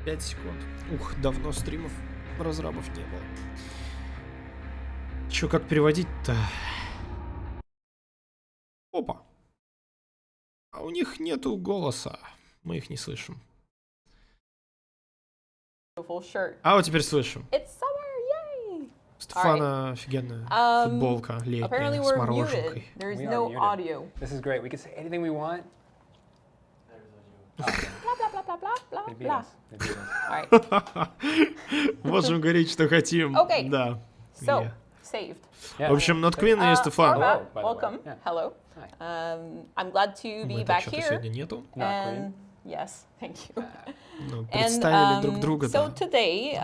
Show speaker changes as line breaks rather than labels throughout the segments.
5 секунд. Ух, давно стримов разрабов не было. Чё, как переводить-то? Опа. А у них нету голоса. Мы их не слышим. А вот теперь слышим. Стефана офигенная футболка летняя с мороженкой. Можем говорить, что хотим. Да. В общем, not Queen и Стефан. Мы что-то сегодня нету.
Yes, thank you.
Ну, представили друг друга,
So
да.
today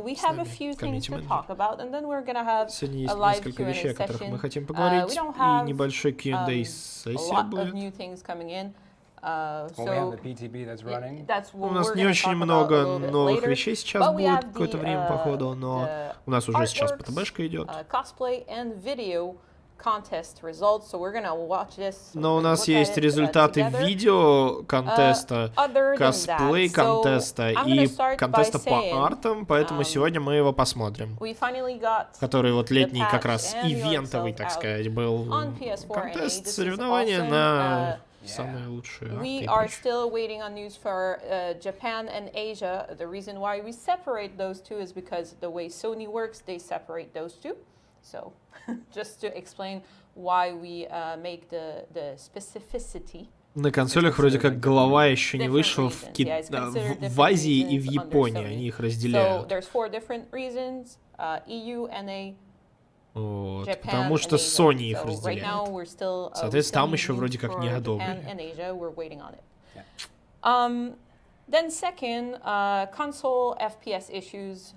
we have a few things to talk about, and then we're gonna have
Сегодня есть
a live
несколько вещей, о которых мы
Q&A
хотим
session.
поговорить,
We don't
и
have
небольшой
a
Q&A сессия
lot of
будет.
new things coming in.
У нас не очень много новых вещей сейчас будет какое-то время, походу, но у нас уже сейчас ПТБшка идет. Но у нас есть результаты видео контеста, косплей контеста и контеста по артам, поэтому сегодня мы его посмотрим. Который вот летний как раз ивентовый, так сказать, был контест, соревнования на самые лучшие арты.
We are still waiting on news for Japan and Asia. The reason why we separate those two is because the way Sony works, they separate those two. So, just to explain why we make the specificity.
На консолях вроде как голова еще не вышла в Азии и в Японии, они их разделяют. Вот, потому что Sony их разделяет. Соответственно, там еще вроде как не одобрили.
Then second, console FPS issues.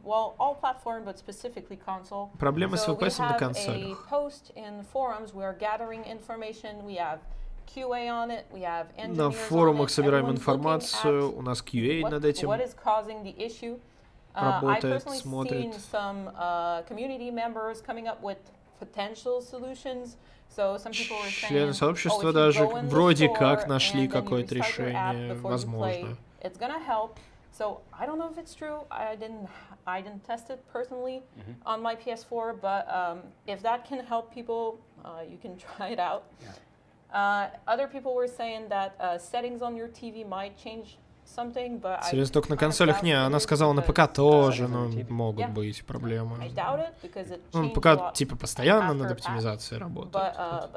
Well, all platform, but specifically console.
Проблемы с FPS на консолях.
Post in forums. We are gathering information. We have QA on it. We have engineers.
На форумах собираем информацию. У нас QA над этим.
What is causing the issue?
Работает, смотрит.
I've personally seen some community members coming up with potential solutions. So some people were saying,
члены сообщества даже вроде как нашли какое-то решение, возможно.
It's gonna help. So I don't know if it's true. I didn't test it personally on my PS4, but if that can help people, you can try it out. Other people were saying that settings on your TV might change.
Серьезно, только на консолях не, она сказала на ПК тоже, но могут быть проблемы. Ну, ПК типа постоянно над оптимизацией работает. На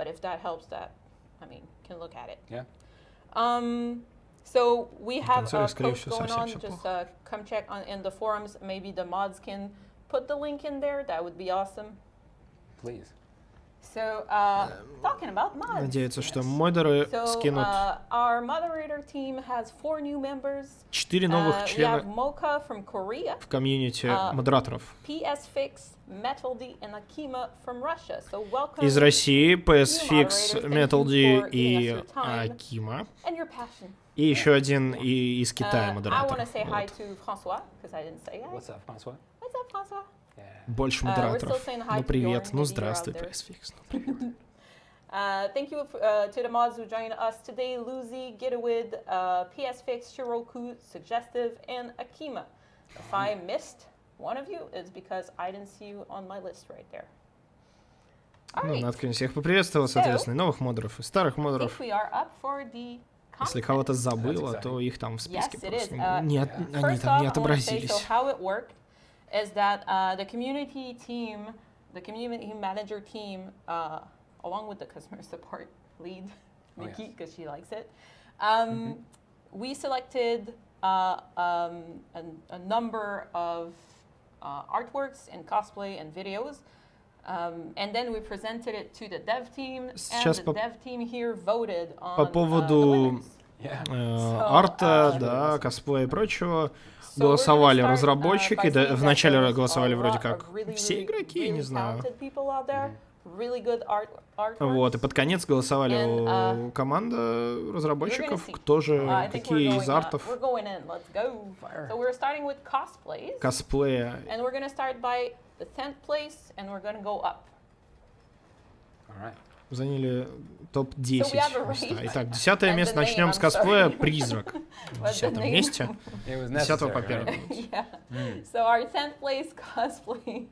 консолях, скорее всего, совсем все плохо. Надеяться, что модеры скинут 4 новых члена в комьюнити модераторов. Из России PSFix, Metal-D и Akima. И еще один из Китая модератор. Больше модераторов. Ну привет, ну здравствуй, PSFix.
Thank you to the mods who joined us today: Lucy, Gitawid, PSFix, Shiroku, Suggestive, and Akima. If I missed one of you, it's because I didn't see you on my list right there.
Ну, надо всех поприветствовать, соответственно, и новых модеров, и старых модеров. Если кого-то забыло, то их там в списке просто они там не отобразились.
Is that the community team, the community manager team, along with the customer support lead, Nikki, because she likes it, we selected a number of artworks and cosplay and videos, and then we presented it to the dev team, and the dev team here voted on
по поводу арта, да, косплея и прочего. Голосовали разработчики, вначале голосовали вроде как все игроки, не знаю. Вот, и под конец голосовали команда разработчиков, кто же, какие из артов. Косплея. Заняли топ-10 места. Итак, 10-е место. Начнем с косплея «Призрак». В 10-м месте. С 10 по 1.
So our 10th place cosplay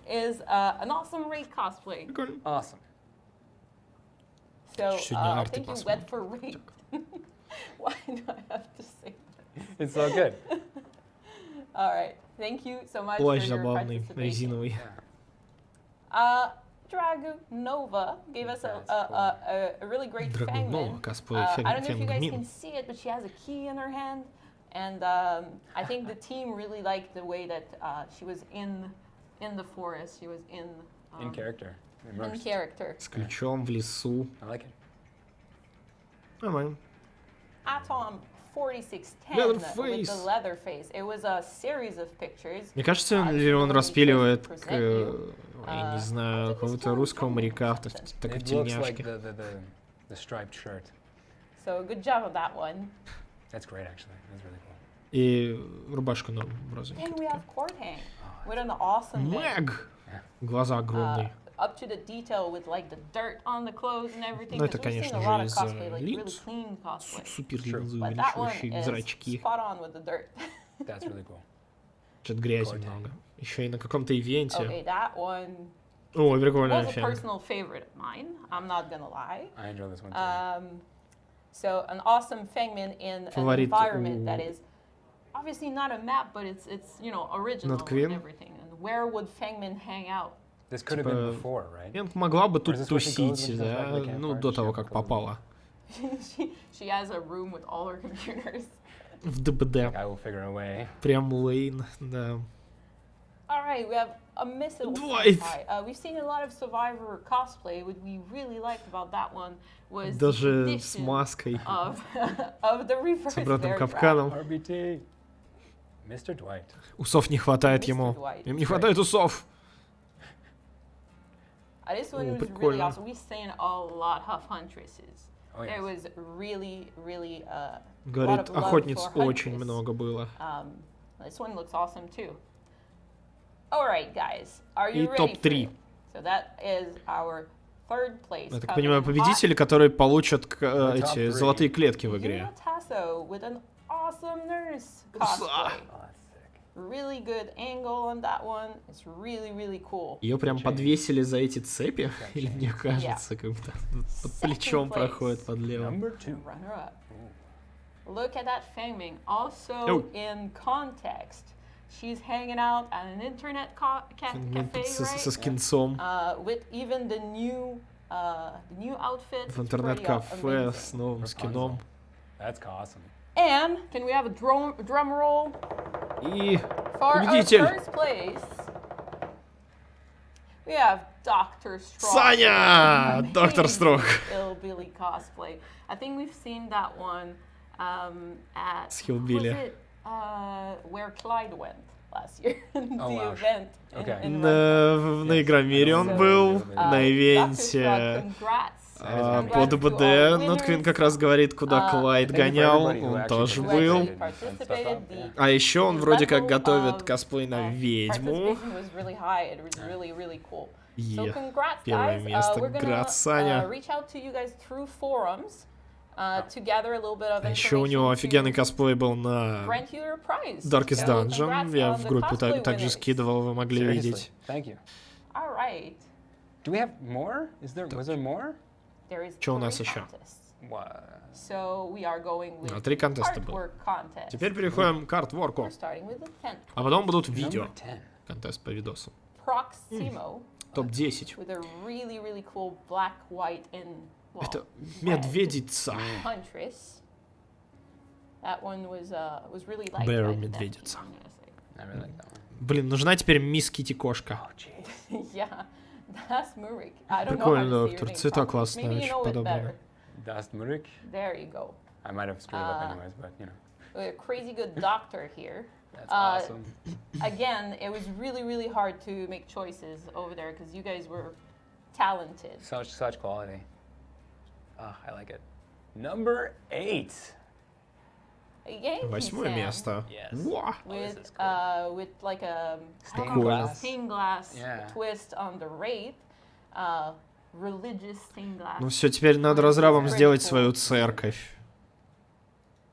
is an awesome raid cosplay.
Awesome.
So I think you went for raid. Why do I have to say that?
It's so good.
All right. Thank you so much
Плащ
for your
забавный,
participation.
резиновый.
Dragunova gave us a really great
Dragunova
fangman.
cosplay
I don't know if you guys
Fangmin.
can see it, but she has a key in her hand. And I think the team really liked the way that she was in the forest. She was in
character.
In character.
С ключом в лесу.
I like it.
Нормально.
Atom 4610 with the leather face. It was a series of pictures.
Мне кажется, ли он распиливает, я не знаю, какого-то русского моряка в такой тельняшке.
The striped shirt.
So good job on that one.
That's great, actually. That's really cool.
И рубашку розовенькую.
And we have Kortang with an awesome
Мэг! Глаза огромные.
Up to the detail with like the dirt on the clothes and everything.
Ну это, конечно же, из линз. Супер линзы, увеличивающие зрачки.
Spot on with the dirt.
That's really cool.
Что-то грязи много. Еще и на каком-то ивенте.
Okay, that one.
О, прикольная
was a
фенг.
personal favorite of mine. I'm not gonna lie.
I enjoy this one too.
So an awesome Fangman in an environment that is obviously not a map, but it's you know original and everything. And where would Fangman hang out?
This could have been before, right?
Фенг могла бы тут тусить, да, ну до того, как попала.
She has a room with all her computers.
В ДБД.
I will figure a way.
Прям лейн, да.
All right, we have a missile. We've seen a lot of Survivor cosplay. What we really liked about that one was
даже с маской.
Of the reverse
с обратным капканом.
RBT. Mr. Dwight.
Усов не хватает ему. Им не хватает усов.
This one was really awesome. We've seen a lot of huntresses. There was really
Говорит, охотниц очень много было.
This one looks awesome too. All right, guys, are you ready?
топ-3.
So that is our third place.
Я так понимаю, победители, которые получат эти золотые клетки в игре.
With an awesome nurse cosplay. Really good angle on that one. It's really cool.
Ее прям подвесили за эти цепи, или мне кажется, как будто под плечом проходит под левым.
Look at that Fangming. Also in context, she's hanging out at an internet cafe, right?
Со скинцом.
With even the new outfit.
В интернет-кафе с новым скином.
That's awesome.
And can we have a drum roll?
И
for
победитель.
Our first place, we have Dr. Strong.
Саня! Доктор Строг.
Hillbilly cosplay. I think we've seen that one at
Hillbilly.
Where Clyde went last year. The event.
На Игромире он был, на ивенте. По ДБД Нотквин как раз говорит, куда Клайд гонял, он тоже был. А еще он вроде как готовит косплей на ведьму. Первое место. Град Саня. А еще у него офигенный косплей был на Darkest Dungeon. Я в группе также скидывал, вы могли видеть. Что у нас еще? 3 контеста было. Теперь переходим к артворку. А потом будут видео. Контест по видосам. Топ-10. Это медведица. Бэр медведица. Блин, нужна теперь мисс Китти кошка. Прикольный доктор, цвета классные, очень подобные.
There you go.
I might have screwed up anyways, but you know.
A crazy good doctor here.
That's awesome.
Again, it was really hard to make choices over there because you guys were talented.
Such quality. I like it. Number 8.
Восьмое место.
With like a
stained
glass twist on the wraith. religious stained glass.
Ну все, теперь надо разрабам сделать свою церковь.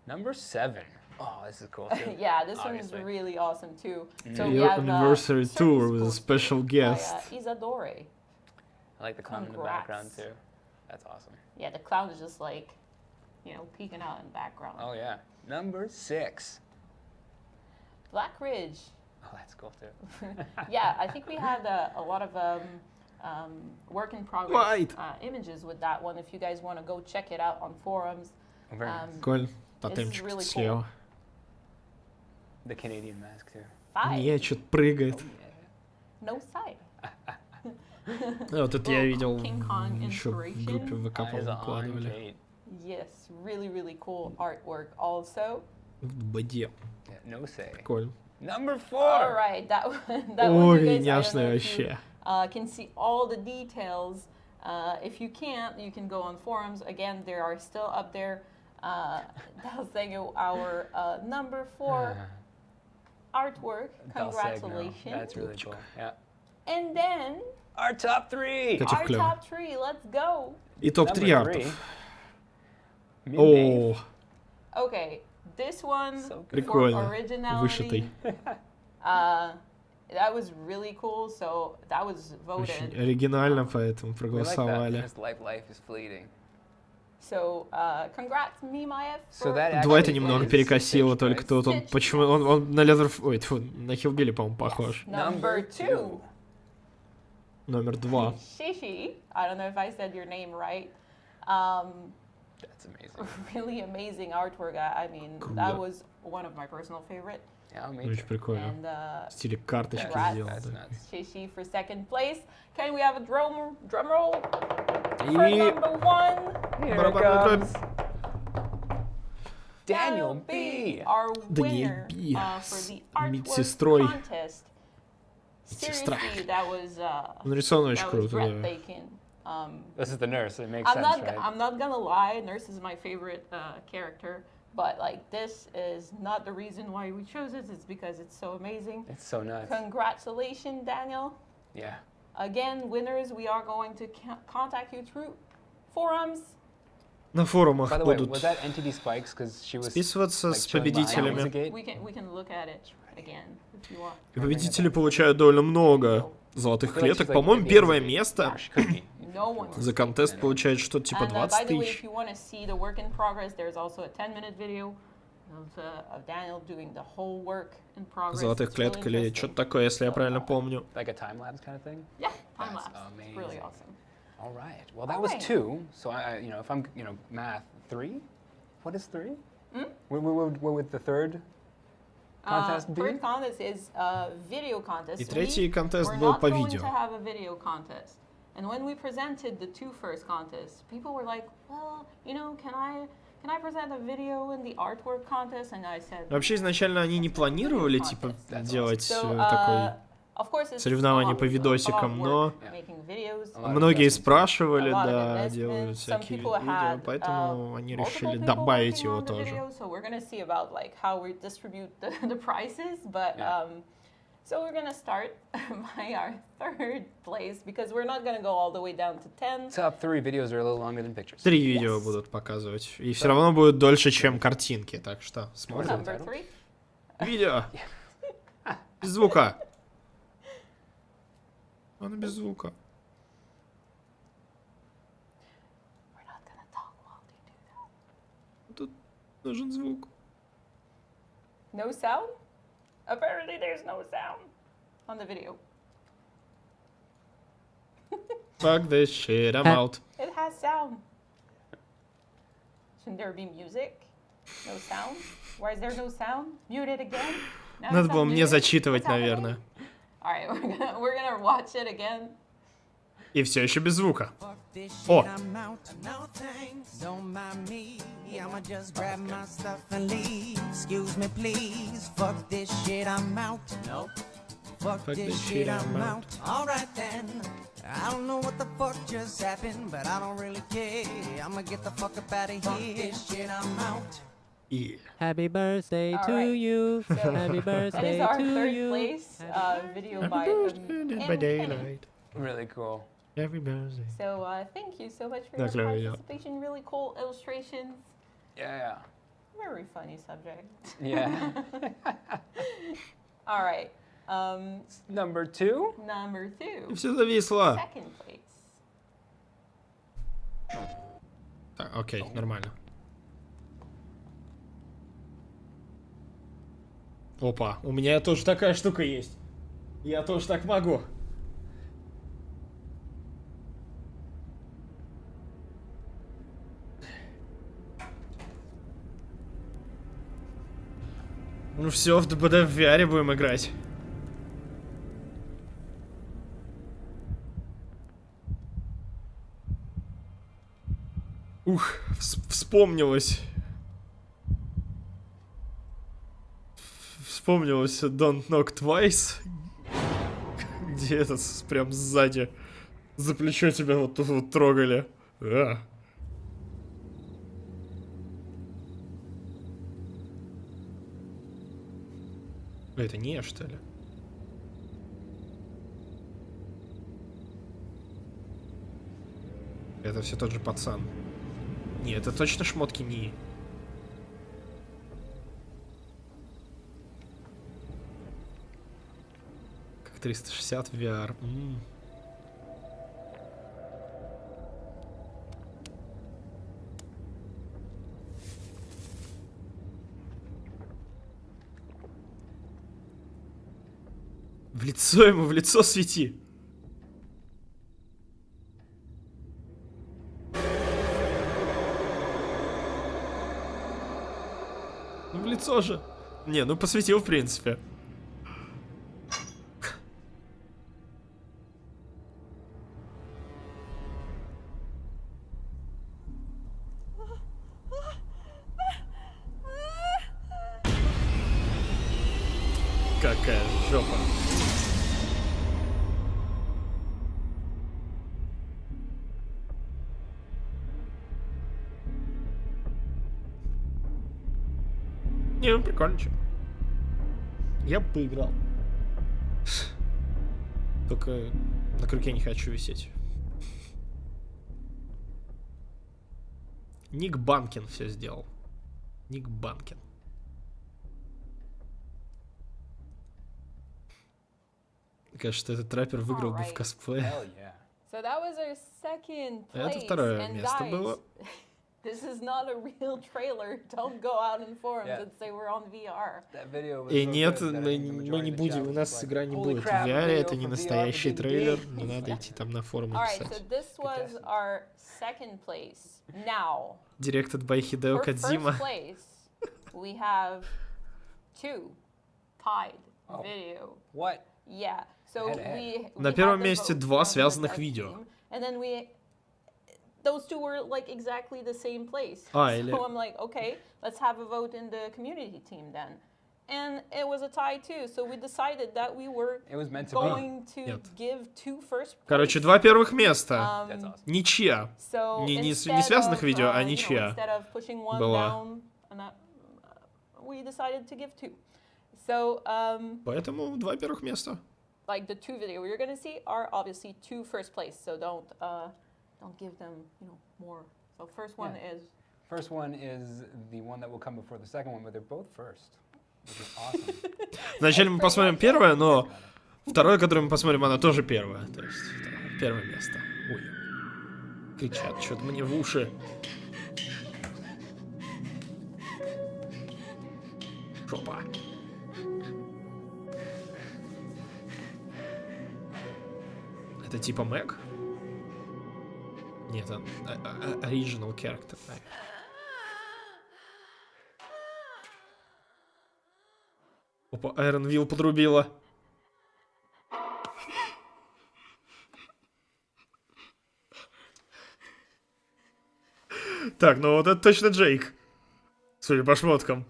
Number 7. Oh, this is cool too.
Yeah, this
obviously.
one is really awesome too. So we
Your
have
anniversary tour with a
Service
special
by,
guest.
Isadore.
I like the clown in the
Congrats.
background too. That's awesome.
Yeah, the clown is just like, you know, peeking out in the background.
Oh yeah. Number 6.
Black Ridge.
Oh, that's cool too.
Yeah, I think we had a lot of work in progress images with that one. If you guys want to go check it out on forums.
Very nice.
Коль,
This is
тотемчик
really
слева.
The Canadian mask too.
5.
Не, что-то прыгает.
No sight.
Вот это я видел
King Kong
еще в
inspiration.
группе ВК,
Eyes
по-моему,
on
выкладывали.
Kate.
Yes, really cool artwork also.
В боде.
Yeah, no say.
Прикольно.
Number 4.
All right, that one you
Ой,
guys, I don't know
няшный
if you,
вообще.
can see all the details. If you can't, you can go on forums. Again, they are still up there. That's our number 4 artwork. Congratulations.
That's really cool. Yeah.
And then
Our top 3.
Кстати,
our
клево.
top 3. Let's go.
И топ-3
Number
артов.
3.
О,
Okay, this one
So good.
for
прикольно.
originality.
Вышитый.
That was really cool. So that was
Очень
voted.
оригинально, поэтому
We like that.
проголосовали.
His life is fleeting.
So congrats, Mimaev.
So that
Двайта
actually
немного
is
перекосило,
Stitch,
только
right?
тут он, почему он на лезер, ой, тьфу, на Хиллбилли, по-моему, похож.
Number 2.
Номер 2.
Shishi. I don't know if I said your name right.
That's amazing.
Really amazing artwork. I mean, that was one of my personal favorite.
Yeah, me
Очень
too.
прикольно.
And
В стиле карточки
Congrats.
сделан.
That's
да.
nuts.
Shishi for second place. Can we have a drum roll for
И
number 1?
Here it
барабанная
comes.
дробь.
Daniel B.
Our
Даниэль
winner
Би
for
с
the artwork
медсестрой.
contest.
Медсестра.
Seriously, that was
Нарисовано очень
that was
круто, да.
breathtaking.
This is the nurse. It makes
I'm
sense,
not.
right?
I'm not gonna lie. Nurse is my favorite character, but like this is not the reason why we chose it. It's because it's so amazing.
It's so nuts.
Congratulations, Daniel.
Yeah.
Again, winners. We are going to contact you through forums.
На форумах
By the way,
будут
was that NTD Spikes? Because she was
списываться
like,
с
showing behind
победителями.
Musicate?
We can look at it again if you want.
И победители получают довольно много золотых
I feel like she's
клеток.
like
По-моему,
at the
первое
end of it.
место
Or she could be.
No one.
за контест получает что-то типа
And by
20
the way,
тысяч.
if you want to see the work in progress, there's also a 10-minute video of Daniel doing the whole work in progress.
Золотых
It's really
клеток или
interesting.
что-то такое, если я правильно помню.
Like a time lapse kind of thing?
Yeah, time
That's
lapse. It's really
amazing.
awesome.
All right. Well, that
All
was
right.
2. So if I'm, math 3. What is 3?
Hmm?
What would the third contest be?
Third contest is a video contest.
И третий контест
We're
был
not
по
going
видео.
to have a video contest. And when we presented the 2 first contests, people were like, well, can I present a video in the artwork contest? And I said,
Вообще изначально они не планировали типа
That's
делать
so,
такой
of course, it's
соревнование
a
по
lot of
видосикам,
work
но
making videos.
A lot of
многие
investment.
спрашивали,
A lot of
да,
investment.
делают
Some
всякие
people
видео,
had,
поэтому они
multiple
решили
people
добавить
working
его
on the
тоже.
video, so we're gonna see about like how we distribute the prizes, but
Yeah.
so we're gonna start by our third place because we're not gonna go all the way down to 10.
Top 3 videos are a little longer than pictures.
3 видео будут показывать. И все равно будет дольше, чем картинки, так что смотрим.
Number 3.
Видео. Без звука. Оно без звука.
We're not gonna talk while they do that.
Тут нужен звук.
No sound? Apparently there's no sound on the video.
Fuck this shit, I'm out.
It has sound. Shouldn't there be music? No sound? Why is there no sound? Mute it again? Now
Надо
it's
было
not
мне
muted?
зачитывать,
What's happening?
наверное.
Alright, we're gonna watch it again.
И все еще без звука.
О!
О!
No thanks, don't mind me. I'ma just grab my stuff and leave. Excuse me, please. Fuck this shit, I'm out. Nope. Fuck this shit, I'm out. Alright then. I don't know what the fuck just happened, but I don't really care. I'ma get the fuck up out of here. Fuck this shit, I'm out.
И...
Happy birthday
All
to
right.
you.
So,
Happy
that
birthday
is our
to
third
you.
place video by
By daylight.
Really cool.
Every birthday.
So thank you so much for your participation. Really cool illustrations.
Yeah.
Very funny subject.
Yeah.
All right.
Number 2.
Number 2.
И все зависло.
Second place.
Окей, нормально. Опа, у меня тоже такая штука есть. Я тоже так могу. Ну все, в ДБД в VR будем играть. Ух, вспомнилось. Вспомнилось Don't Knock Twice. Где этот прям сзади за плечо тебя вот тут вот трогали. Это не, что ли? Это все тот же пацан. Не, это точно шмотки не. Как 360 в VR. В лицо ему, в лицо свети. Ну, в лицо же. Не, ну посветил, в принципе. Какая жопа. Не, ну прикольно, чё. Я бы поиграл. Только на крюке не хочу висеть. Ник Банкин все сделал. Ник Банкин. Кажется, этот рэпер выиграл бы в косплее.
So that was our second place.
Это второе место было.
This is not a real trailer. Don't go out in forums and say we're on VR.
И нет, мы не будем, у нас игра не будет в VR, это не настоящий трейлер, не надо идти там на форумы писать.
So this was our second place. Now,
Directed by Hideo Kojima.
For first place, we have 2 tied video.
What?
Yeah. So we
на первом месте 2 связанных видео.
And then those 2 were like exactly the same place. So I'm like, okay, let's have a vote in the community team then. And it was a tie too, so we decided that we were going to give 2 first place.
Короче, 2 первых места. Ничья. Не связанных видео, а ничья была.
We decided to give 2. So,
поэтому 2 первых места.
Like the 2 video you're gonna see are obviously 2 first place, so don't give them, more. So first one is
the one that will come before the second one, but they're both first, which is awesome.
Вначале мы посмотрим первое, но второе, которое мы посмотрим, оно тоже первое. То есть первое место. Ой. Кричат что-то мне в уши. Жопа. Это типа Мэг? Нет, это original character. Опа, Айрон Вилл подрубила. Так, ну вот это точно Джейк. Судя по шмоткам.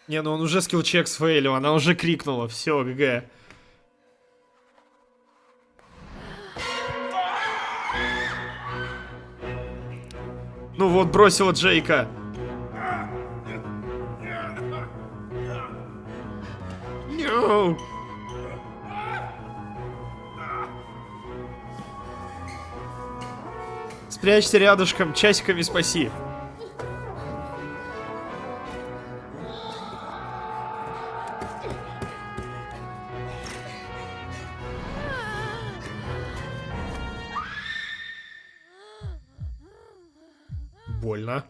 Не, ну он уже скиллчек сфейлил, она уже крикнула. Все, ГГ. вот бросила Джейка. No. Спрячься рядышком, часиками спаси. Больно.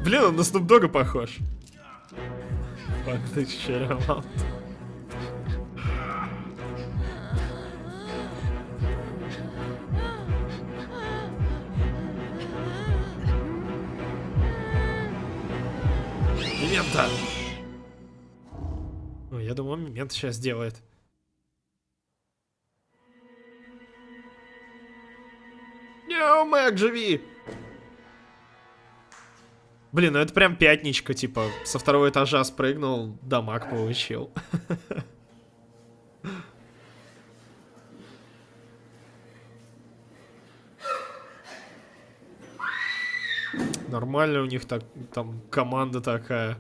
Блин, он на Snoop Dogg похож. Fuck this shit I'm out. Мемента! Ой, я думал, Мемента сейчас сделает. Нео, Мэг, живи! Блин, ну это прям пятничка, типа, со второго этажа спрыгнул, дамаг получил. Нормально у них так, там команда такая.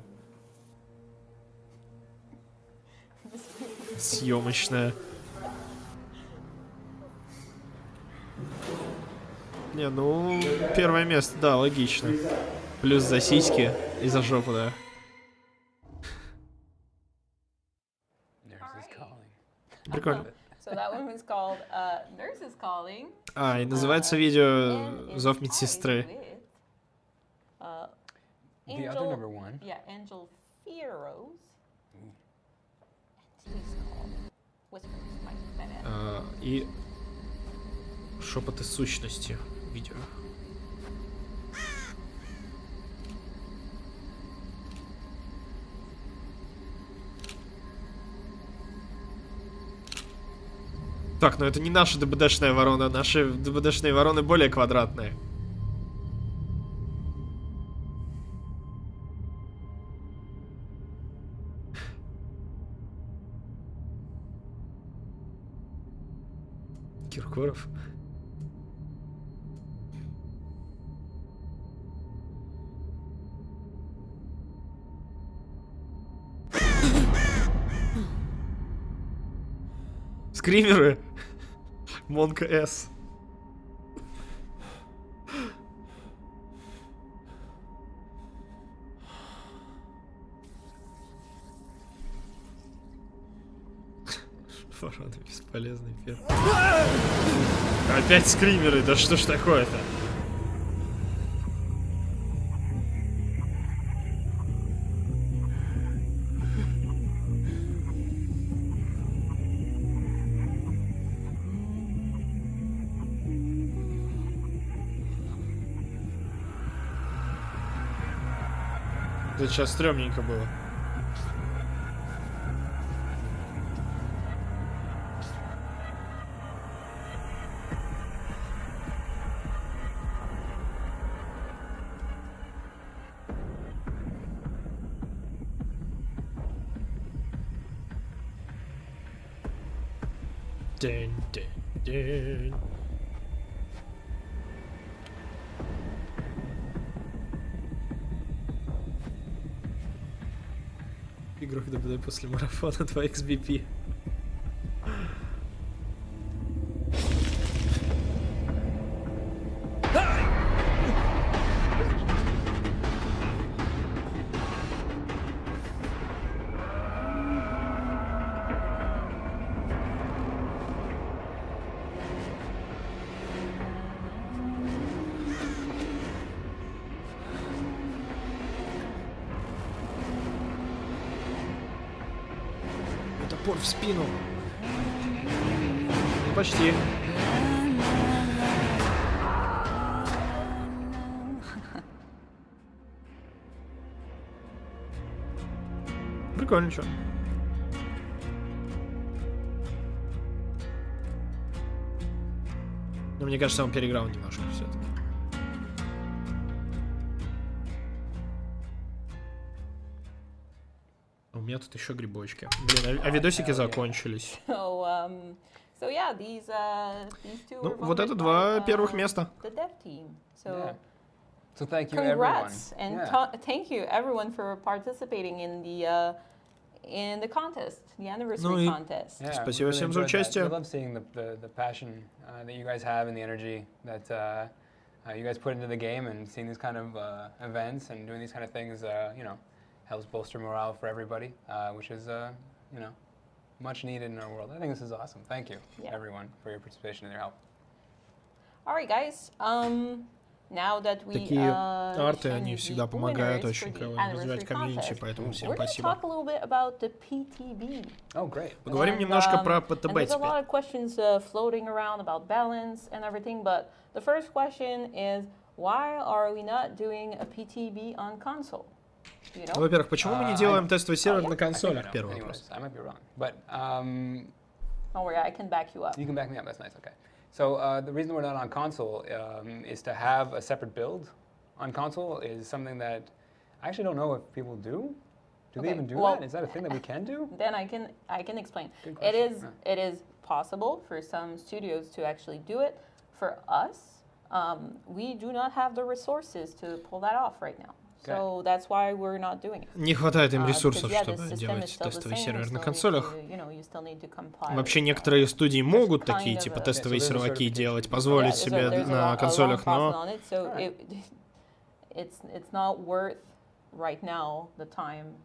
Съемочная. Не, ну, первое место, да, логично. Плюс за сиськи и за жопу, да. Прикольно. А, и называется видео «Зов медсестры». И шепоты сущности видео. Так, ну это не наша ДБДшная ворона, наши ДБДшные вороны более квадратные. Киркоров. Скримеры. Монка С. Ворона бесполезный пер. Опять скримеры, да что ж такое-то? Это сейчас стрёмненько было. Дэн, дэн, дэн. Игрок ДБД после марафона 2xBP. Топор в спину. Ну, почти. Прикольно, чё. Но мне кажется, он переиграл немножко все-таки. метод еще грибочки. Блин, а видосики закончились.
So yeah, these two
Ну,
were
вот это
voted
два
by,
первых места.
the dev team. So
So thank you,
congrats
everyone.
and thank you everyone for participating in the contest, the anniversary contest.
Yeah,
Спасибо всем за
enjoyed that.
участие.
I love seeing the passion that you guys have and the energy that you guys put into the game, and seeing these kind of events and doing these kind of things, you know, helps bolster morale for everybody, which is, you know, much needed in our world. I think this is awesome. Thank you, everyone, for your participation and your help.
All right, guys. Now that we
Такие арты, они всегда помогают очень развивать комьюнити, поэтому всем спасибо.
Talk a little bit about the PTB.
Oh, great.
Поговорим немножко про ПТБ
There's a lot
теперь.
of questions floating around about balance and everything, but the first question is, why are we not doing a PTB on console? You know?
Во-первых, почему мы не делаем тестовый сервер на консолях? Первый
Anyways,
вопрос.
I might be wrong, but
Don't worry, I can back you up.
you can back me up. That's nice. Okay. So the reason we're not on console is to have a separate build on console is something that I actually don't know if people do. Do they even do that? Is that a thing that we can do?
Then I can explain.
Good
It
question.
it is possible for some studios to actually do it. For us, we do not have the resources to pull that off right now. So that's why we're not doing it.
Не хватает им ресурсов, чтобы делать тестовый сервер на консолях. Вообще некоторые студии могут такие типа тестовые серваки делать, позволить себе на консолях, но
it's not worth right now the time.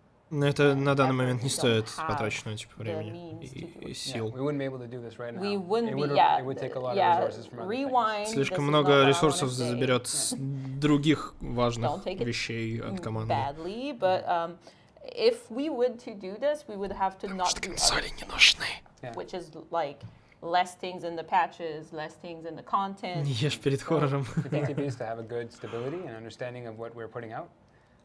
это на данный момент не стоит потраченного типа времени и сил.
We wouldn't be able to do this right now.
We wouldn't
It
be,
would take a lot of resources from other things.
Rewind.
Слишком много ресурсов заберет с других важных вещей от команды.
Badly, but if we would to do this, we would have to not do
Консоли не нужны.
which is like less things in the patches, less things in the content.
Не ешь перед хоррором.
The PTB is to have a good stability and understanding of what we're putting out.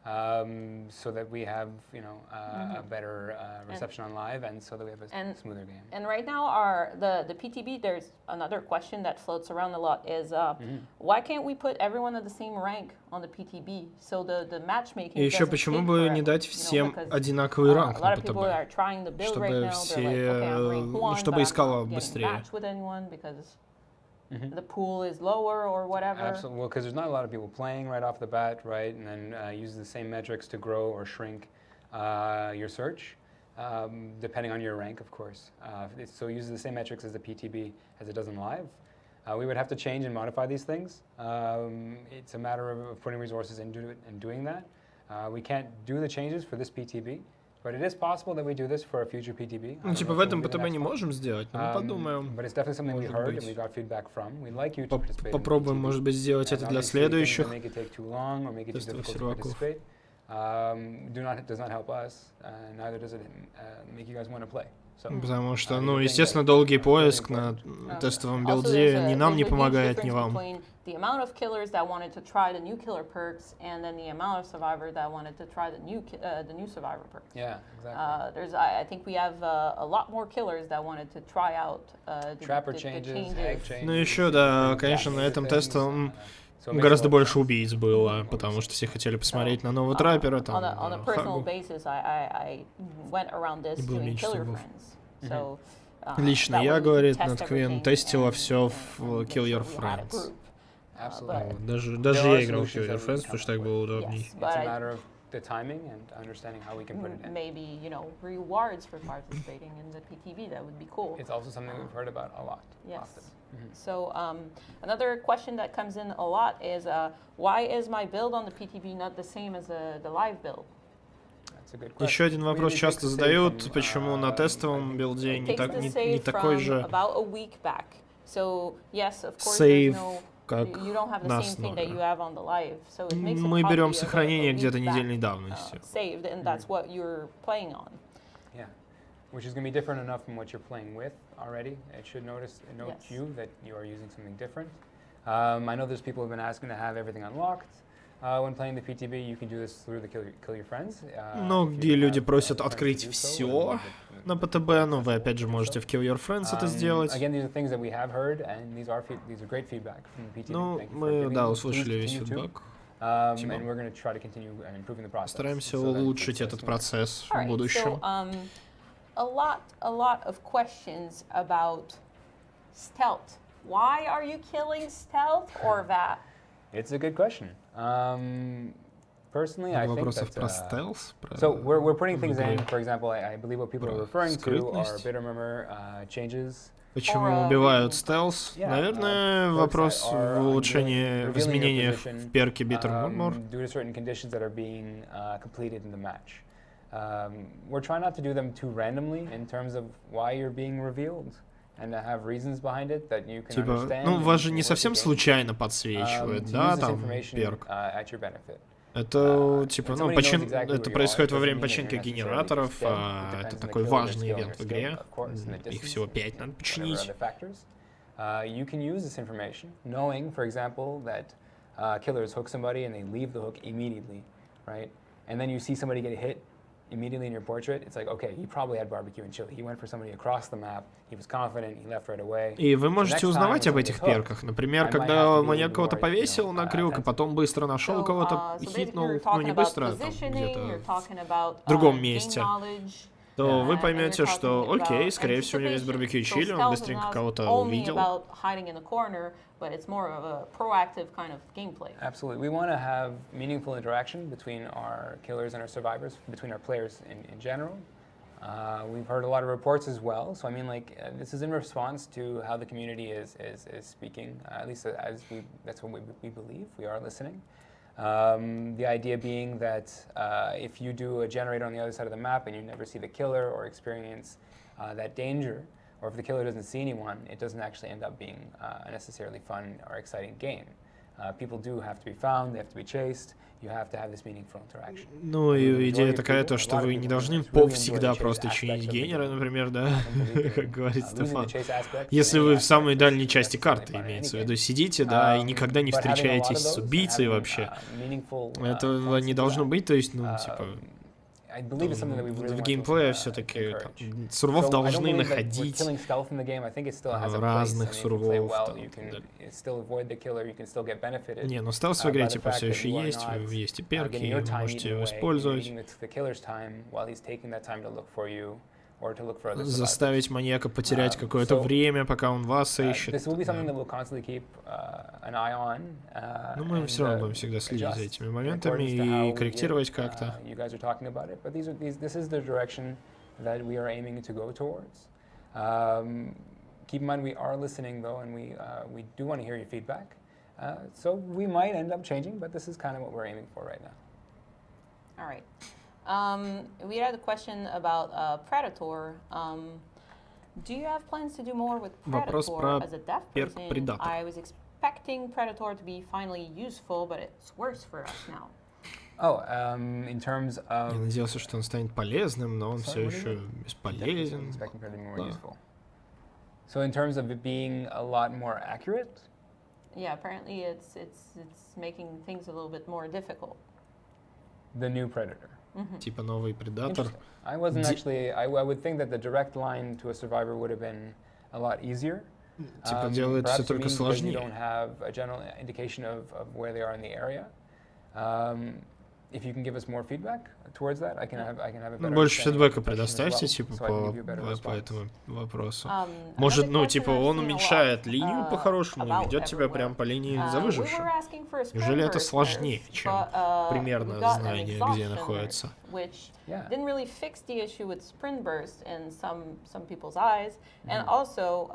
So that we have, you know, a better reception on live, and so that we have a smoother game.
And right now, the PTB, there's another question that floats around a lot is why can't we put everyone at the same rank on the PTB? So the matchmaking.
И еще почему бы не дать всем одинаковый ранг на ПТБ, чтобы все, чтобы искало быстрее.
The pool is lower or whatever.
Absolutely, well, because there's not a lot of people playing right off the bat, right? And then use the same metrics to grow or shrink your search, depending on your rank, of course. So it uses the same metrics as the PTB as it does in live. We would have to change and modify these things. It's a matter of putting resources into it and doing that. We can't do the changes for this PTB. But it is possible that we do this for a future PTB.
Ну, типа в этом ПТБ не можем сделать, но мы подумаем.
But it's definitely something we heard and we got feedback from. We'd like you to participate.
Попробуем, может быть, сделать это для следующих
Make it take too long or make it too
тестовых
difficult to
серваков.
participate. Does not help us. Neither does it make you guys want to play.
Потому что, ну, естественно, долгий поиск на тестовом билде ни нам не помогает, ни вам.
The amount of killers that wanted to try the new killer perks, and then the amount of survivors that wanted to try the new survivor perks.
Yeah, exactly.
I think we have a lot more killers that wanted to try out
Trapper changes, egg changes.
Ну еще, да, конечно, на этом тестовом гораздо больше убийц было, потому что все хотели посмотреть на нового траппера, там,
on a personal basis, I went around this doing killer friends. So,
лично я, говорит, над Queen тестила все в Kill Your Friends. Даже я играл в Kill Your Friends, потому что так было удобней.
The timing and understanding how we can put it in.
Maybe, you know, rewards for participating in the PTB. That would be cool.
It's also something we've heard about a lot.
Yes.
Often.
So another question that comes in a lot is why is my build on the PTB not the same as the live build?
Еще один вопрос часто задают, почему на тестовом билде не такой же сейв, как на основе. Мы берем сохранение где-то недельной давности.
Which is going to be different enough from what you're playing with already. It should note you that you are using something different. I know there's people who've been asking to have everything unlocked. When playing the PTB, you can do this through the Kill Your Friends.
Но где люди просят открыть все на ПТБ, но вы опять же можете в Kill Your Friends это сделать.
Again, these are things that we have heard, and these are great feedback from the PTB.
Ну, мы, да, услышали весь фидбэк.
And we're going to try to continue improving the process.
Стараемся улучшить этот процесс в будущем.
So, a lot of questions about stealth. Why are you killing stealth or that?
It's a good question. Personally, I think
that.
So we're putting things in. For example, I believe what people are referring to are bitter murmur changes.
Почему убивают стелс? Наверное, вопрос в улучшении, в изменениях в перке Bitter Murmur.
Due to certain conditions that are being completed in the match. We're trying not to do them too randomly in terms of why you're being revealed. And to have reasons behind it that you can understand.
Ну, вас же не совсем случайно подсвечивает, да, там, перк. Это, типа, ну, это происходит во время починки генераторов, это такой важный ивент в игре, их всего 5 надо починить.
You can use this information, knowing, for example, that killers hook somebody and they leave the hook immediately, right? And then you see somebody get hit immediately in your portrait, it's like, okay, he probably had barbecue and chili. He went for somebody across the map, he was confident, he left right away.
И вы можете узнавать об этих перках. Например, когда маньяк кого-то повесил на крюк, а потом быстро нашел кого-то, хитнул, ну не быстро, там где-то в другом месте, то вы поймете, что, окей, скорее всего, у него есть барбекю и чили, он быстренько кого-то увидел.
But it's more of a proactive kind of gameplay.
Absolutely. We want to have meaningful interaction between our killers and our survivors, between our players in general. We've heard a lot of reports as well. So I mean, like, this is in response to how the community is speaking. At least that's what we believe. We are listening. The idea being that if you do a generator on the other side of the map and you never see the killer or experience that danger, or if the killer doesn't see anyone, it doesn't actually end up being a necessarily fun or exciting game. People do have to be found, they have to be chased, you have to have this meaningful interaction.
Ну и идея такая, то, что вы не должны всегда просто чинить генеры, например, да, как говорит Стефан. Если вы в самой дальней части карты, имеется в виду, сидите, да, и никогда не встречаетесь с убийцей вообще. Этого не должно быть, то есть, ну, типа... В геймплее все-таки сурвов должны находить разных сурвов. Не, но стелс в игре типа все еще есть и перки, и вы можете его использовать. Заставить маньяка потерять какое-то время, пока он вас ищет. Но мы все равно будем всегда следить за этими моментами и корректировать как-то.
Keep in mind we are listening though, and we do want to hear your feedback. So we might end up changing, but this is kind of what we're aiming for right now.
All right. We had a question about Predator. Do you have plans to do more with Predator as a dev person? I was expecting Predator to be finally useful, but it's worse for us now.
Oh, in terms of...
Я надеялся, что он станет полезным, но он все еще бесполезен.
So in terms of it being a lot more accurate?
Yeah, apparently it's making things a little bit more difficult.
The new Predator.
Типа новый Предатор.
I wasn't actually. I would think that the direct line to a survivor would have been a lot easier.
Типа делает все только сложнее.
You don't have a general indication of where they are in the area. If you can give us more feedback towards that, I can have a better.
Больше фидбэка предоставьте, типа, по этому вопросу. Может, ну, типа, он уменьшает линию по-хорошему и ведет тебя прям по линии за выжившим. Неужели это сложнее, чем примерно знание, где находится?
Which didn't really fix the issue with sprint burst in some people's eyes, and also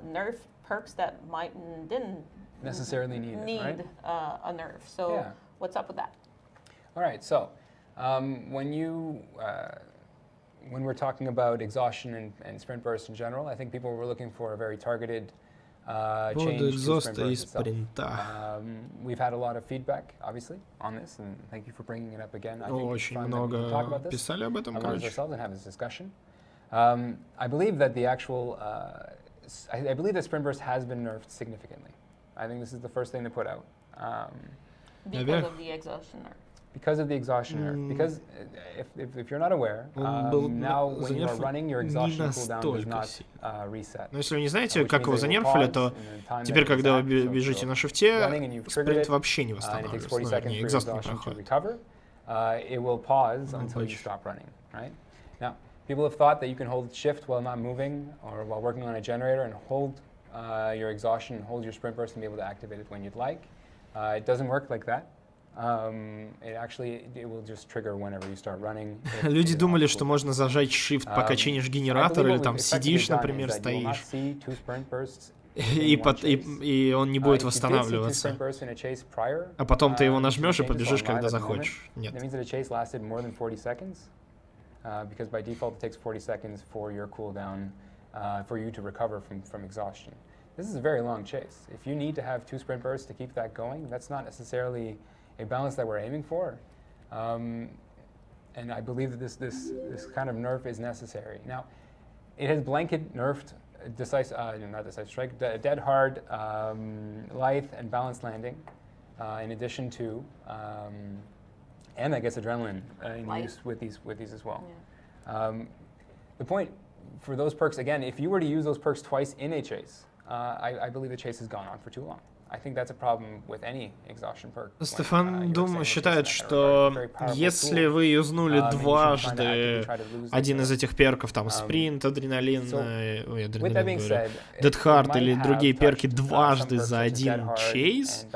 nerf perks that didn't
necessarily need
a nerf. So what's up with that?
All right, so when we're talking about exhaustion and sprint burst in general, I think people were looking for a very targeted change to sprint burst itself. We've had a lot of feedback, obviously, on this, and thank you for bringing it up again. I think
Очень много писали об этом, короче.
And have this discussion. I believe that the actual, I believe that sprint burst has been nerfed significantly. I think this is the first thing to put out.
Because of the exhaustion nerf.
Because of the exhaustion nerf. Because if you're not aware, now when you are running, your exhaustion cooldown does not reset.
Но если вы не знаете, как его занерфили, то теперь, когда вы бежите на шифте, спринт вообще не восстанавливается. Ну, вернее, экзаст не проходит.
It will pause until you stop running, right? Now, people have thought that you can hold shift while not moving or while working on a generator and hold your exhaustion and hold your sprint burst and be able to activate it when you'd like. It doesn't work like that. It will just trigger whenever you start running.
Люди думали, что можно зажать shift, пока чинишь генератор, или там сидишь, например, стоишь, и он не будет восстанавливаться. А потом ты его нажмешь и побежишь, когда захочешь. Нет.
Because by default it takes 40 seconds for your cooldown, for you to recover from exhaustion. This is a very long chase. If you need to have 2 sprint bursts to keep that going, that's not necessarily a balance that we're aiming for. And I believe that this kind of nerf is necessary. Now, it has blanket nerfed not decisive strike, dead hard, lithe, and balanced landing, in addition to. And that gets adrenaline in use with these as well. Yeah. The point for those perks, again, if you were to use those perks twice in a chase, I believe the chase has gone on for too long. I think that's a problem with any exhaustion perk.
Стефан считает, что если вы юзнули дважды один из этих перков, там спринт, адреналин, Dead Hard или другие перки дважды за один чейз,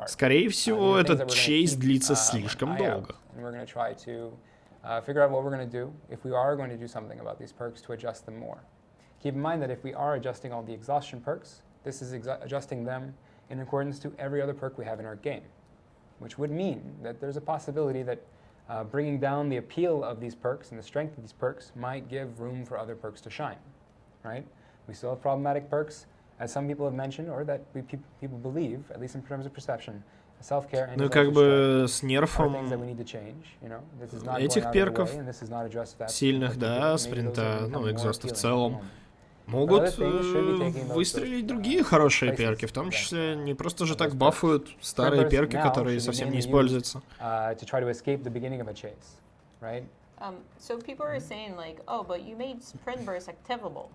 скорее всего, этот чейз длится слишком долго.
Keep in mind that if we are adjusting all the exhaustion perks, this is adjusting them in accordance to every other perk we have in our game, which would mean that there's a possibility that bringing down the appeal of these perks and the strength of these perks might give room for other perks to shine, right? We still have problematic perks, as some people have mentioned, or that people believe, at least in terms of perception.
Ну, как бы с нерфом этих перков сильных, да, спринта, ну, экзоста в целом, могут выстрелить другие хорошие перки, в том числе не просто же так бафуют старые перки, которые совсем не используются.
So people are saying like, oh, but you made sprint burst activable.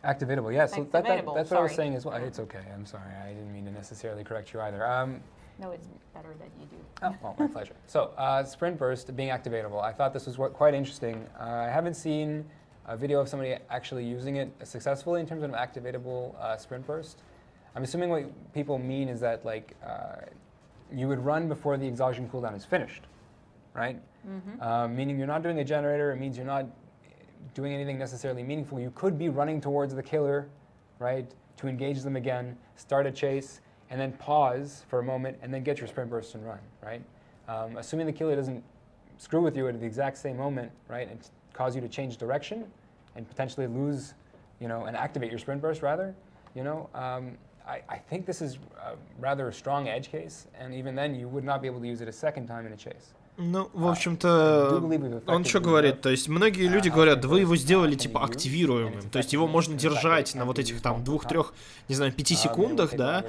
Activatable, yes. Yeah, so that's what I was saying as well. It's okay. I'm sorry. I didn't mean to necessarily correct you either.
No, it's better that you do.
Oh, well, my pleasure. So, sprint burst being activatable. I thought this was quite interesting. I haven't seen a video of somebody actually using it successfully in terms of an activatable sprint burst. I'm assuming what people mean is that like you would run before the exhaustion cooldown is finished, right? Mm-hmm. Meaning you're not doing a generator. It means you're not doing anything necessarily meaningful. You could be running towards the killer, right, to engage them again, start a chase, and then pause for a moment, and then get your sprint burst and run, right? Assuming the killer doesn't screw with you at the exact same moment, right, and cause you to change direction and potentially lose, you know, and activate your sprint burst rather, you know, I think this is rather a strong edge case, and even then you would not be able to use it a second time in a chase.
Ну, в общем-то, он что говорит? То есть многие люди говорят, да вы его сделали типа активируемым. То есть его можно держать на вот этих там 2-3, не знаю, 5 секундах, да,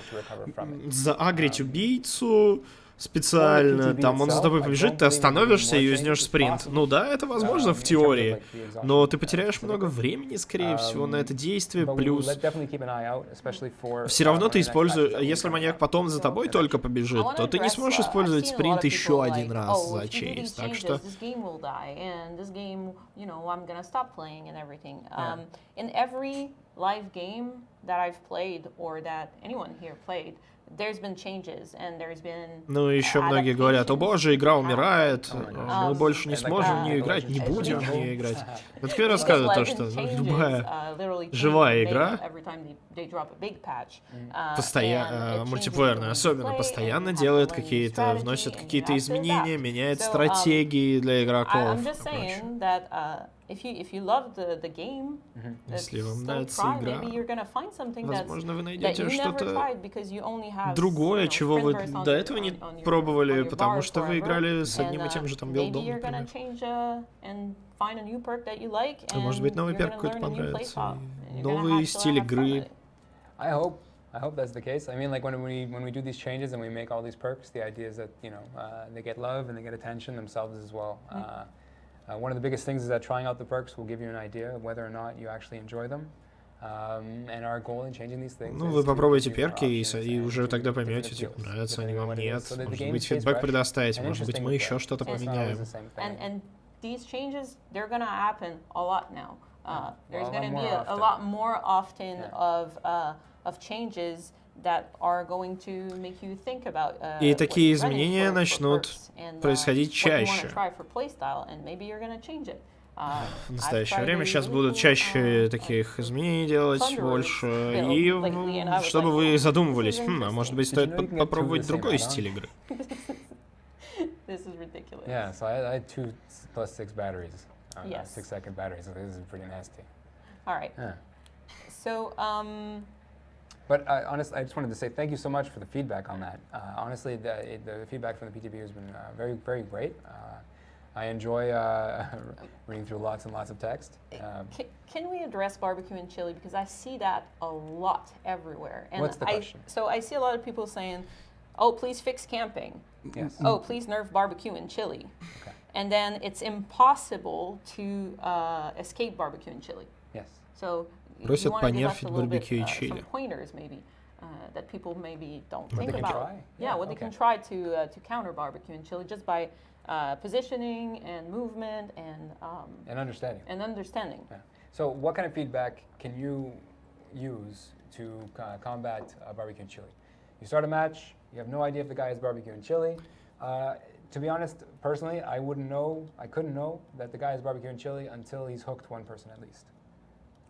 заагрить убийцу специально, там он за тобой побежит, ты остановишься и юзнешь спринт. Ну да, это возможно в теории, но ты потеряешь много времени, скорее всего, на это действие, плюс все равно ты используешь, если маньяк потом за тобой только побежит, то ты не сможешь использовать спринт еще один раз за чейз, так что...
There's been changes and there's been
Ну, еще многие говорят, о боже, игра умирает, мы больше не сможем в нее играть, не будем в нее играть. Это тебе рассказывает то, что любая живая игра, постоянно, мультиплеерная особенно, постоянно делает какие-то, вносит какие-то изменения, меняет стратегии для игроков. Если вам нравится игра, возможно, вы найдете что-то другое, чего вы до этого не пробовали, потому что вы играли с одним и тем же там билдом, например. А может быть, новый перк какой-то понравится, новый стиль игры.
I hope that's the case. I mean, like when we do these changes and we make all these perks, the idea is that they get love and they get attention themselves as well. One of the biggest things is that trying out the perks will give you an idea of whether or not you actually enjoy them. And our goal in changing these things.
Ну, вы попробуйте перки и уже тогда поймете, типа, нравятся они вам, нет. Может быть, фидбэк предоставите, может быть, мы еще что-то поменяем.
And these changes, they're gonna happen a lot now. There's gonna be a lot more often of changes that are going to make you think about.
И такие изменения начнут происходить чаще. В настоящее время сейчас будут чаще таких изменений делать, больше, и чтобы вы задумывались, а может быть, стоит попробовать другой стиль игры.
Yeah, so I had 2 + 6 batteries, 6-second batteries, so this is pretty nasty.
All right.
Yeah.
So,
But honestly, I just wanted to say thank you so much for the feedback on that. Honestly, the feedback from the PTB has been very, very great. I enjoy reading through lots and lots of text.
Can we address barbecue and chili? Because I see that a lot everywhere. And
what's the question?
So I see a lot of people saying, oh, please fix camping.
Yes.
Oh, please nerf barbecue and chili.
Okay.
And then it's impossible to escape barbecue and chili.
Yes.
So
Просят понерфить барбекю и чили.
Some pointers maybe that people maybe don't
what
think
they
about.
Can try?
Yeah, what they can try to counter barbecue and chili just by positioning and movement and
understanding. Yeah. So what kind of feedback can you use to combat barbecue and chili? You start a match, you have no idea if the guy has barbecue and chili. To be honest, personally, I couldn't know that the guy has barbecue and chili until he's hooked one person at least.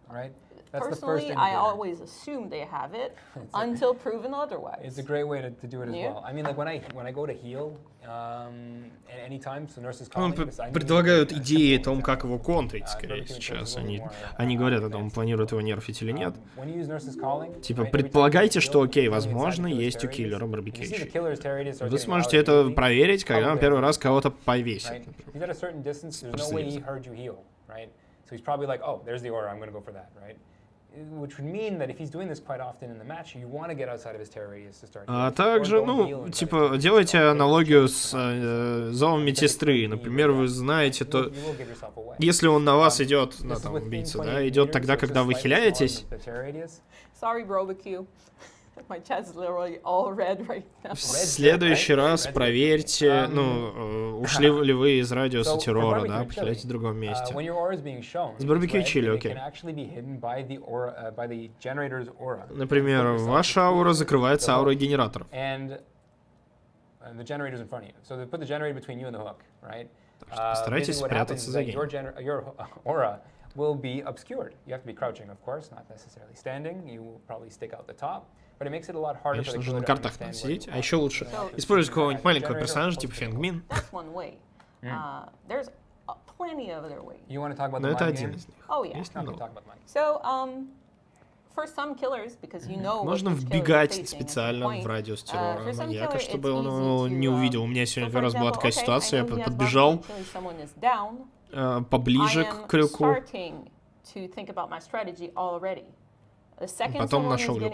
Right? That's
Personally, I always assume they have it until proven otherwise.
It's a great way to do it as well. I mean, like when I go to heal, at any time, so nurses call me.
Предлагают идеи о том, как его контрить, скорее, сейчас. Они говорят о том, планируют его нерфить или нет. Типа, предполагайте, что, окей, возможно, есть у киллера барбекю. Вы сможете это проверить, когда он первый раз кого-то повесит.
So he's probably like, oh, there's the aura, I'm going to go for that, right? Which would mean that if he's doing this quite often in the match, you want to get outside of his terror radius to start.
А также, типа, делайте аналогию с зовом медсестры. Например, вы знаете, то если он на вас идет, там, убийца, да, идет тогда, когда вы хиляетесь.
Sorry, barbecue. My chest is literally all red right now.
В следующий раз проверьте, ушли ли вы из радиуса террора, да, похиляйте в другом месте. С барбекю чили, окей. Например, ваша аура закрывается аурой генераторов. Постарайтесь спрятаться за генератором.
Will be obscured. You have to be crouching, of course, not necessarily standing. You will probably stick out the top, but it makes it a lot harder.
Конечно, нужно на картах надо сидеть, а еще лучше использовать какого-нибудь маленького персонажа, типа Фенгмин.
That's one way. There's plenty of other ways.
You want to talk about
the это один из них.
Oh yeah. So for some killers, because you know.
Можно вбегать специально в радиус террора маньяка, чтобы он его не увидел. У меня сегодня как раз была такая ситуация, я подбежал поближе к крюку. Потом нашел люк.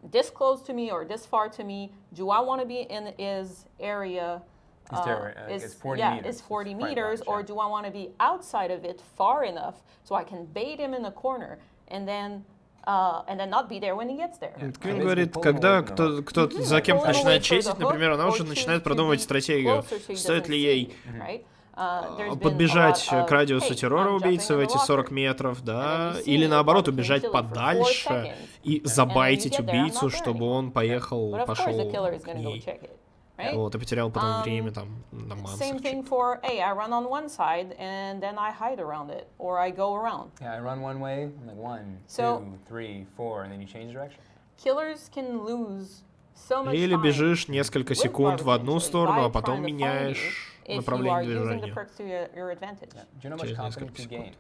This close to me or this far to me, do I want to be in his area?
Is 40
meters, or do I want to be outside of it far enough so I can bait him in the corner and then not be there when he gets there?
Квин говорит, когда кто-то за кем-то начинает чейзить, например, она уже начинает продумывать стратегию. Стоит ли ей подбежать к радиусу террора убийцы в эти 40 метров, да, или наоборот убежать подальше и забайтить убийцу, чтобы он пошел к ней. Вот, и потерял потом время там на мансах.
Same thing for, hey, I run on one side and then I hide around it, or I go around.
Yeah, I run one way, like 1, 2, 3, 4, and then you change direction.
Killers can lose so much time.
Или бежишь несколько секунд в одну сторону, а потом меняешь направление движения.
Do you know how much confidence you gain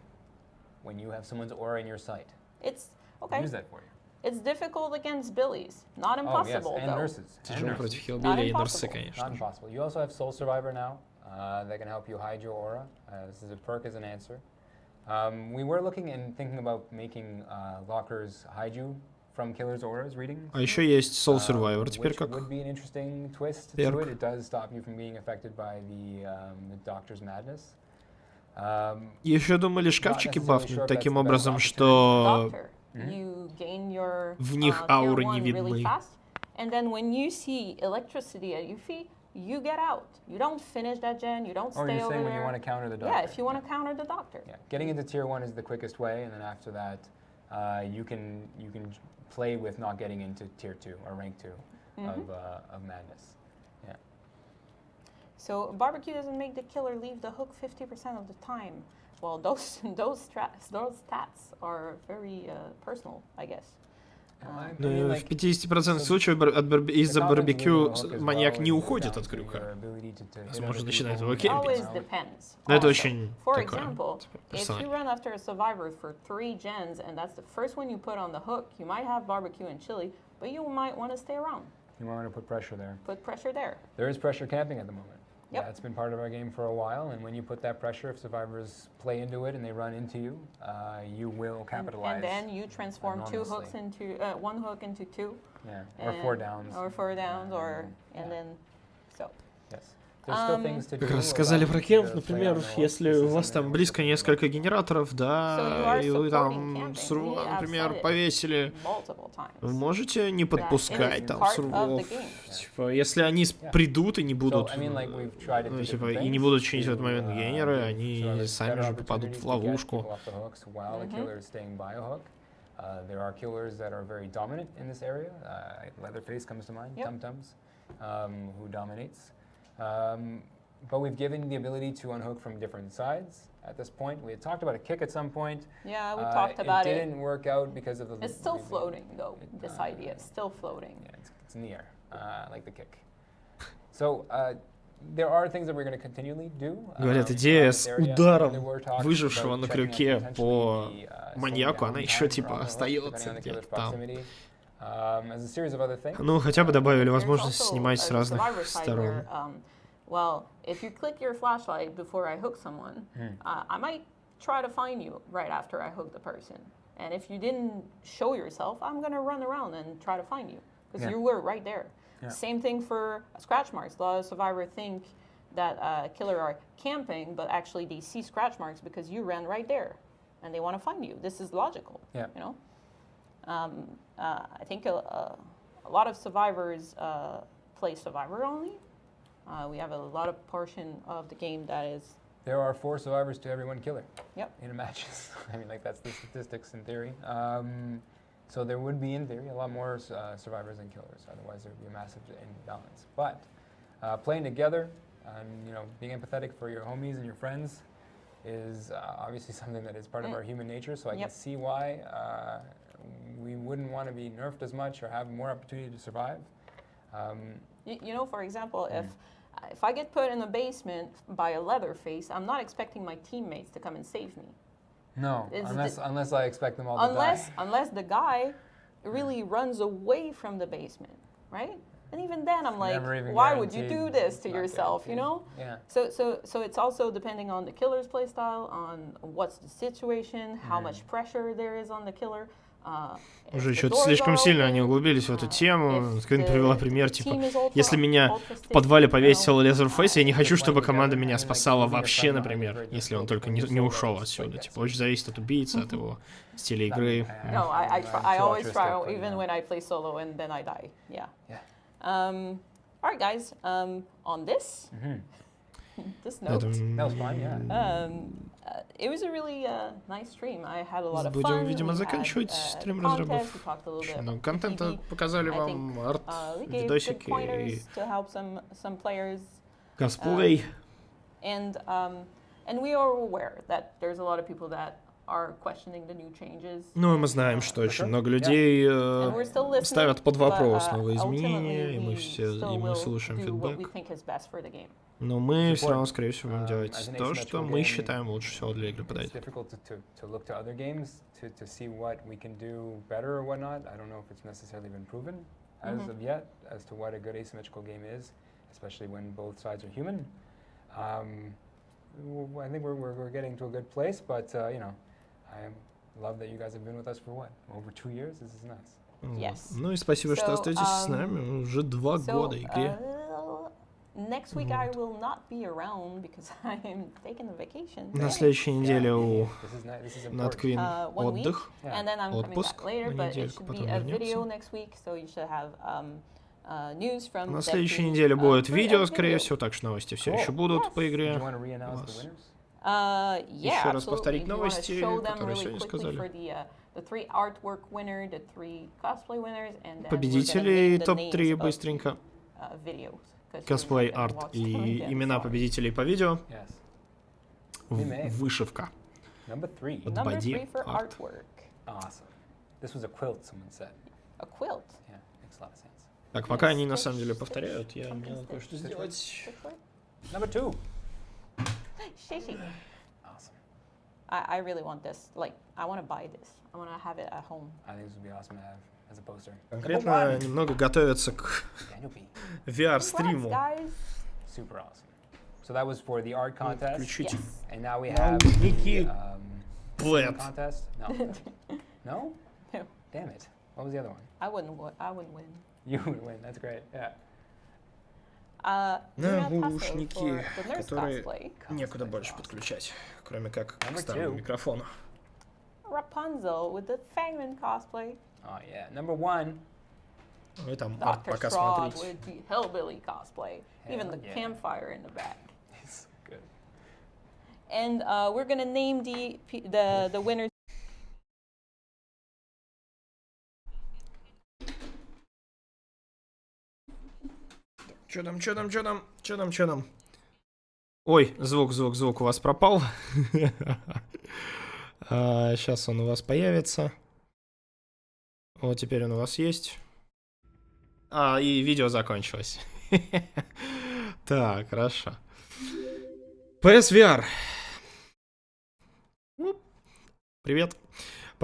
when you have someone's aura in your sight?
It's okay.
Use that for you.
It's difficult against billies. Not impossible,
and
though.
Nurses.
Тяжело против хиллбилли и нурсы, конечно.
Not impossible. You also have Soul Survivor now that can help you hide your aura. This is a perk as an answer. We were looking and thinking about making lockers hide you from killer's auras reading.
А еще есть Soul Survivor теперь
Which
как
would be an interesting twist
перк.
to it. It does stop you from being affected by the doctor's madness.
Еще думали шкафчики бафнуть таким образом, что в них ауры не видны.
And then when you see electricity at your feet, you get out. You don't finish that gen, you don't stay over there.
Or you're saying when you want to counter the doctor.
Yeah, if you want to counter the doctor.
Yeah, getting into tier 1 is the quickest way, and then after that, you can play with not getting into tier 2 or rank 2 of madness. Yeah.
So barbecue doesn't make the killer leave the hook 50% of the time. Well, those stats are very personal, I guess.
В 50% случаев из-за барбекю маньяк не уходит от крюка. Возможно, начинает его кемпить. Но это очень такое персонально.
If you run after a survivor for 3 gens and that's the first one you put on the hook, you might have barbecue and chili, but you might want to stay around.
You want to put pressure there.
Put pressure there.
There is pressure camping at the moment.
Yep.
Yeah, it's been part of our game for a while, and when you put that pressure, if survivors play into it and they run into you, you will capitalize.
And then you transform 2 hooks into 1 hook into 2.
Yeah, or 4 downs.
Or 4 downs, or and then so.
Yes. There's still things to do.
Как раз сказали про кемп, например, если у вас там близко несколько генераторов, да, и вы там сурвов, например, повесили, вы можете не подпускать там сурвов. Типа, если они придут и не будут, ну, типа, и не будут чинить в этот момент генеры, они сами же попадут в ловушку.
There are killers that are very dominant in this area. Leatherface comes to mind, Tum-Tums, who dominates. But we've given the ability to unhook from different sides at this point. We had talked about a kick at some point.
Yeah, we talked about it.
It didn't work out because of the...
It's still floating, though, this idea. It's still floating.
Yeah, it's in the air, like the kick. So, there are things that we're going to continually do.
Говорят, идея с ударом выжившего на крюке по маньяку, она еще типа остается где-то там. Ну, хотя бы добавили возможность снимать с разных сторон.
Well, if you click your flashlight before I hook someone, I might try to find you right after I hook the person. And if you didn't show yourself, I'm going to run around and try to find you because you were right there. Yeah. Same thing for scratch marks. A lot of survivors think that killer are camping, but actually they see scratch marks because you ran right there, and they want to find you. This is logical, you know. I think a lot of survivors play survivor only. We have a lot of portion of the game that is.
There are 4 survivors to every 1 killer.
Yep.
In a match. I mean, like that's the statistics in theory. So there would be, in theory, a lot more survivors than killers. Otherwise, there would be a massive imbalance. But playing together and being empathetic for your homies and your friends is obviously something that is part of our human nature. So I can see why we wouldn't want to be nerfed as much or have more opportunity to survive.
You know, for example, if I get put in the basement by a Leatherface, I'm not expecting my teammates to come and save me.
No, unless I expect them all to die.
Unless the guy really runs away from the basement, right? And even then, I'm like, why would you do this to yourself, you know?
Yeah.
So it's also depending on the killer's playstyle, on what's the situation, how much pressure there is on the killer.
Уже что-то слишком сильно они углубились в эту тему. Скрин привела пример, типа, если меня в подвале повесил Leatherface, я не хочу, чтобы команда меня спасала вообще, например, если он только не ушел отсюда. Типа, очень зависит от убийцы, от его стиля игры.
No, I always try, even when I play solo and then I die. Yeah. All right, guys. On this note,
that was fun, yeah.
It was a really nice stream. I had a lot of fun.
Будем, видимо, заканчивать стрим разрабов. Очень много контента показали вам, арт, видосики и косплей.
And we are aware that there's a lot of people that are questioning the new changes.
Ну, мы знаем, что очень много людей ставят под вопрос новые изменения, и мы слушаем фидбэк. Но мы все равно, скорее всего, будем делать то, что мы считаем лучше всего для игры подойдет.
I think we're getting to a good place, but you know, I love that you guys have been with us for what, over 2 years. This is nice.
Yes.
Ну и спасибо, что остаетесь с нами. Уже 2 года игре.
Next week I will not be around because I am taking a vacation.
На следующей неделе у
Nat
Queen отдых.
And then I'm coming back later, but it should be a video next week, so you should have news from.
На следующей неделе будет видео, скорее всего, так что новости все еще будут по игре. Еще раз повторить новости, которые сегодня сказали. Победителей топ-3 быстренько. Косплей, арт и имена победителей по видео. Вышивка. От Боди, арт. Так, пока они на самом деле повторяют, мне надо кое-что сделать.
Number 2.
Awesome. I really want this. Like, I want to buy this. I want to have it at home.
I think this would be awesome to have as a poster.
Конкретно немного готовятся к VR-стриму.
Super awesome. So that was for the art contest.
Включите.
And now we have
the
contest. No. No?
No.
Damn it. What was the other one?
I wouldn't win.
You would win. That's great. Yeah.
Наушники, которые некуда больше подключать, кроме как к старому микрофону.
Rapunzel with the Fangman cosplay.
Oh yeah. Number 1.
Вы там
Dr.
пока
Strahd
смотрите.
with the Hellbilly cosplay. Even the campfire in the back.
It's good.
And we're gonna name the winners.
Чё там? Ой, звук у вас пропал. Сейчас он у вас появится. Вот теперь он у вас есть. И видео закончилось. Так, хорошо. PSVR. Привет.